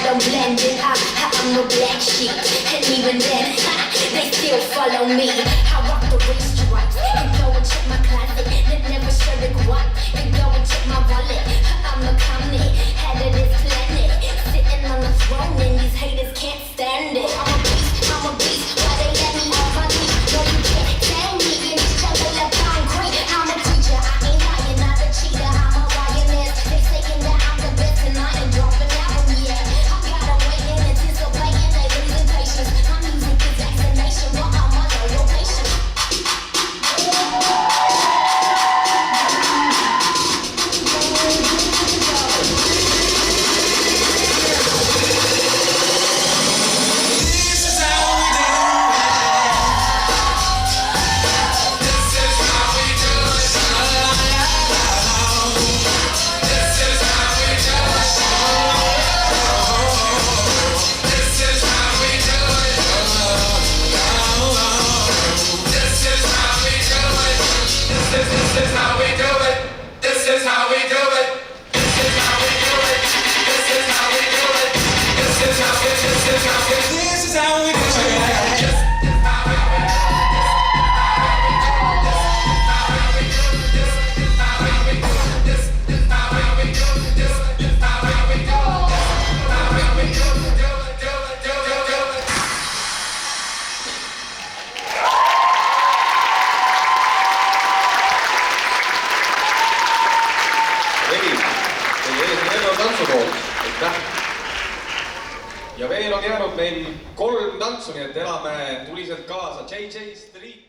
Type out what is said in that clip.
don't blend it. I'm no black sheep, and even then, they still follow me. I rock the race stripes. You go and check my closet, never sure the guap. You go and check my wallet. I'm a comet, head of this planet, sitting on the throne, and these haters can't stand it. I'm a beast. Why they let me off my leash? No, you can't tell me in this jungle of concrete. I'm a teacher, I ain't lying, not a cheater. I'm a lioness. They saying that I'm the best, and I ain't dropping out yet. I gotta wait and anticipating, they losing patience. My music is vaccination, but I'm a loyal patient. Ja veel on jäänud meil 3 tantsu, nii et elame tuliselt kaasa. JJ Street.